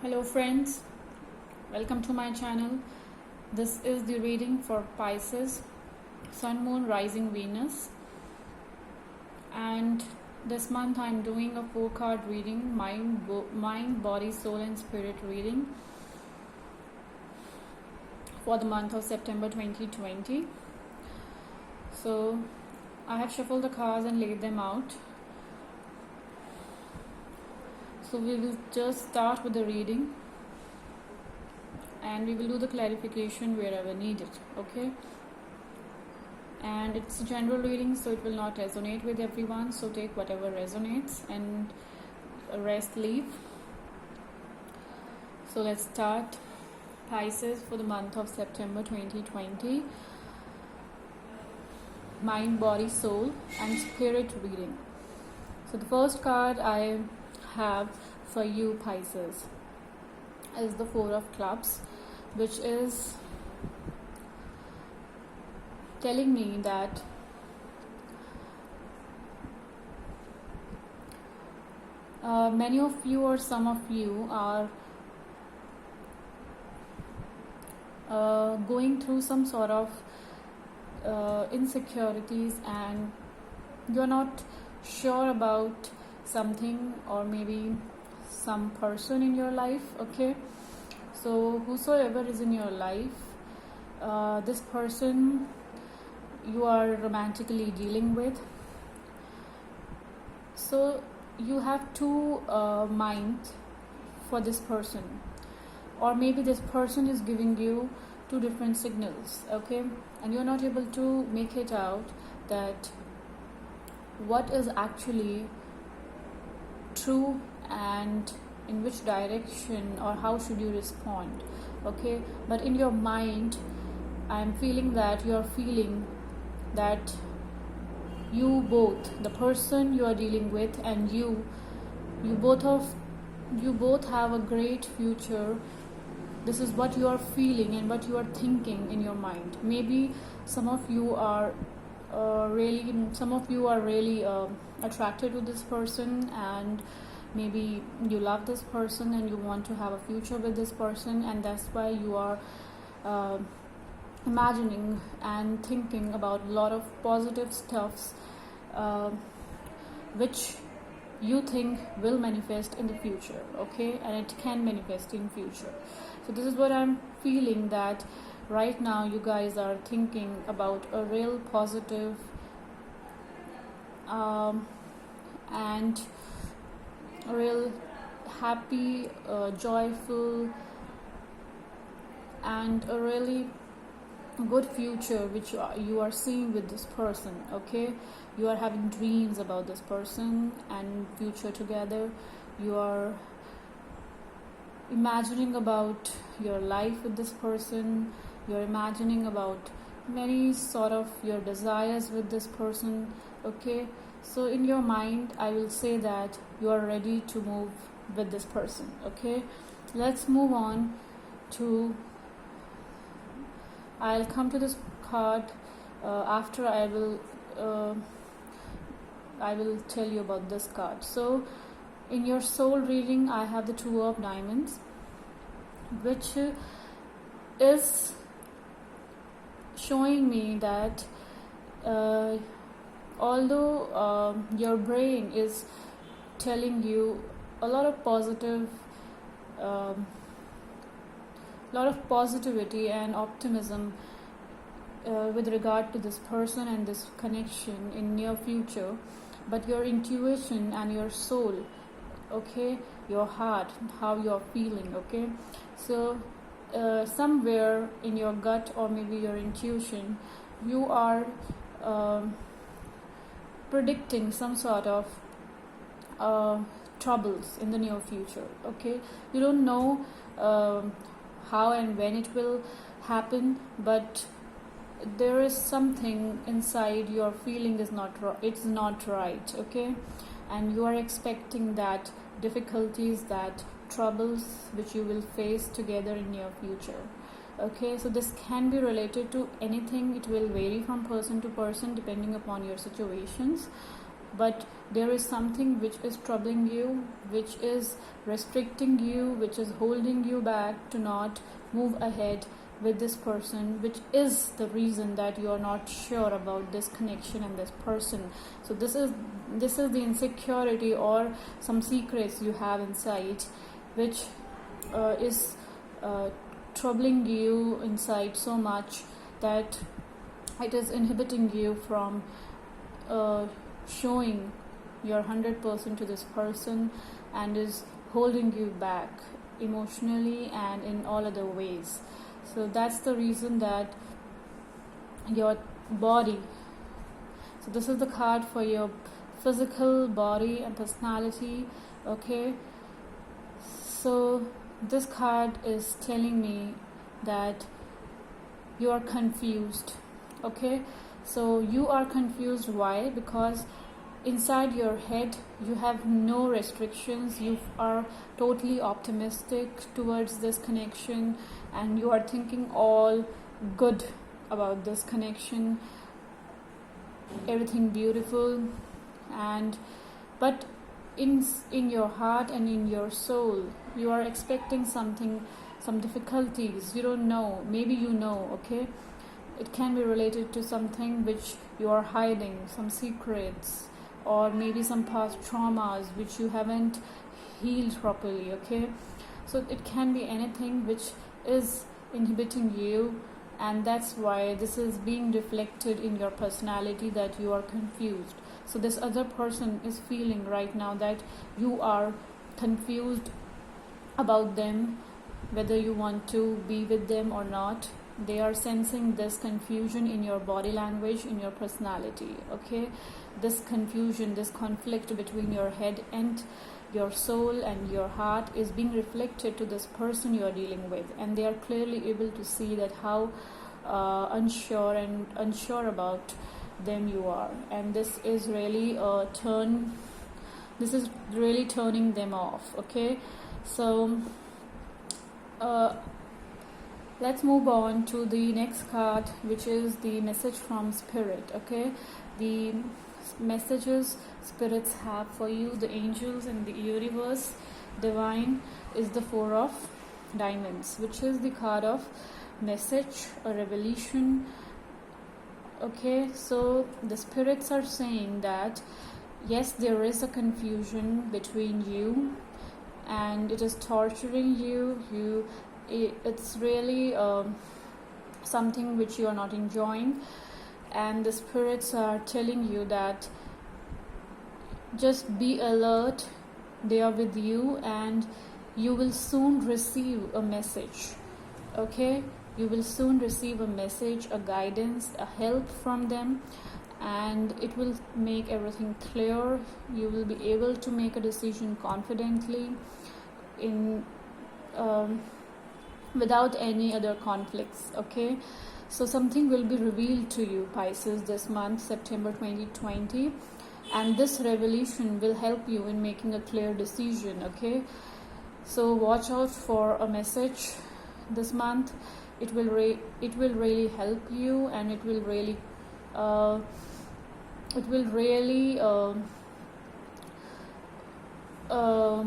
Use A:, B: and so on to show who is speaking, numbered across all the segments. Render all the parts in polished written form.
A: Hello friends, welcome to my channel. This is the reading for Pisces, Sun, Moon, Rising, Venus. And this month I'm doing a 4-card reading, mind, body, soul and spirit reading for the month of September 2020. So I have shuffled the cards and laid them out. So we will just start with the reading and we will do the clarification wherever needed, okay? And it's a general reading, so it will not resonate with everyone, so take whatever resonates and rest leave. So let's start. Pisces for the month of September 2020. Mind, body, soul and spirit reading. So the first card I have for you, Pisces, is the 4 of Clubs, which is telling me that many of you or some of you are going through some sort of insecurities and you're not sure about something or maybe some person in your life, okay? So whosoever is in your life, this person you are romantically dealing with, so you have two minds for this person, or maybe this person is giving you two different signals, okay? And you're not able to make it out that what is actually true and in which direction or how should you respond, okay? But in your mind I'm feeling that you're feeling that you both, the person you are dealing with and you both have a great future. This is what you are feeling and what you are thinking in your mind. Maybe some of you are really attracted to this person, and maybe you love this person and you want to have a future with this person, and that's why you are imagining and thinking about a lot of positive stuffs which you think will manifest in the future, okay? And it can manifest in future. So this is what I'm feeling, that right now you guys are thinking about a real positive and a real happy, joyful and a really good future which you are seeing with this person, okay? You are having dreams about this person and future together. You are imagining about your life with this person. You're imagining about many sort of your desires with this person, okay? So in your mind I will say that you are ready to move with this person, okay? Let's move on to, I'll come to this card after I will tell you about this card. So in your soul reading I have the 2 of Diamonds, which is showing me that although your brain is telling you a lot of positivity and optimism with regard to this person and this connection in near future, but your intuition and your soul, okay, your heart, how you're feeling, okay? So somewhere in your gut or maybe your intuition, you are predicting some sort of troubles in the near future, okay? You don't know how and when it will happen, but there is something inside your feeling is not it's not right, okay? And you are expecting that difficulties, that troubles which you will face together in your future, okay? So this can be related to anything. It will vary from person to person depending upon your situations, but there is something which is troubling you, which is restricting you, which is holding you back to not move ahead with this person, which is the reason that you are not sure about this connection and this person. So this is the insecurity or some secrets you have inside, which is troubling you inside so much that it is inhibiting you from showing your 100% to this person, and is holding you back emotionally and in all other ways. So that's the reason that your body, so this is the card for your physical body and personality. Okay, so this card is telling me that you are confused. Okay, so you are confused. Why? Because inside your head you have no restrictions, you are totally optimistic towards this connection, and you are thinking all good about this connection, everything beautiful, and but in your heart and in your soul you are expecting something, some difficulties. You don't know, maybe you know. Okay, it can be related to something which you are hiding, some secrets, or maybe some past traumas which you haven't healed properly. Okay, so it can be anything which is inhibiting you, and that's why this is being reflected in your personality, that you are confused. So this other person is feeling right now that you are confused about them, whether you want to be with them or not. They are sensing this confusion in your body language, in your personality. Okay, this confusion, this conflict between your head and your soul and your heart is being reflected to this person you are dealing with, and they are clearly able to see that how unsure about them you are, and this is really really turning them off. Okay, so let's move on to the next card, which is the message from spirit. Okay, the messages spirits have for you, the angels and the universe, divine, is the Four of Diamonds, which is the card of message, a revelation. Okay, so the spirits are saying that yes, there is a confusion between you, and it is torturing you. It's really something which you are not enjoying, and the spirits are telling you that just be alert, they are with you, and you will soon receive a message. Okay, you will soon receive a message, a guidance, a help from them, and it will make everything clear. You will be able to make a decision confidently in without any other conflicts. Okay, so something will be revealed to you, Pisces, this month, September 2020, and this revelation will help you in making a clear decision. Okay, so watch out for a message this month. It will really help you, and it will really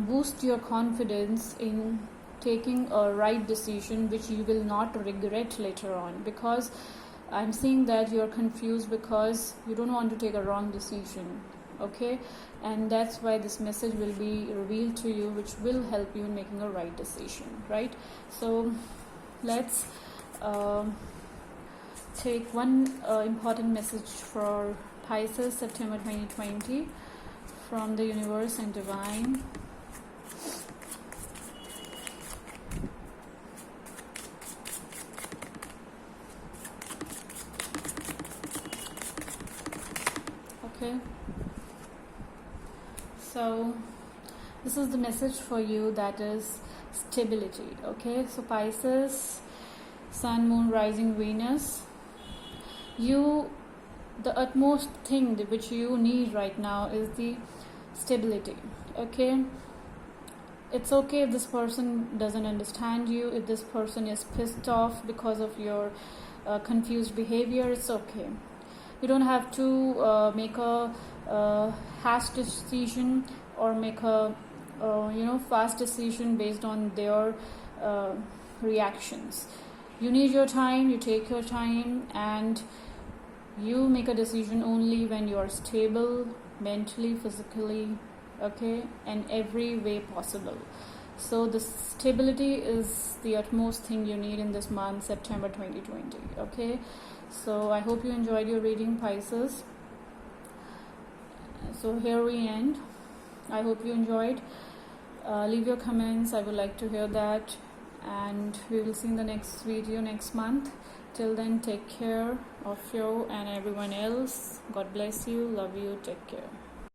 A: boost your confidence in taking a right decision, which you will not regret later on. Because I'm seeing that you're confused because you don't want to take a wrong decision. Okay, and that's why this message will be revealed to you, which will help you in making a right decision, right? So let's take one important message for Pisces, September 2020, from the universe and divine. Okay, so this is the message for you, that is stability. Okay, so Pisces, Sun, Moon, Rising, Venus, the utmost thing which you need right now is the stability. Okay, it's okay if this person doesn't understand you, if this person is pissed off because of your confused behavior. It's okay. You don't have to make a hash decision or make a fast decision based on their reactions. You need your time, you take your time, and you make a decision only when you are stable mentally, physically, okay, and every way possible. So the stability is the utmost thing you need in this month, September 2020. Okay, so I hope you enjoyed your reading, Pisces. So here we end. I hope you enjoyed. Leave your comments, I would like to hear that, and we will see in the next video next month. Till then, take care of you and everyone else. God bless you, love you, take care.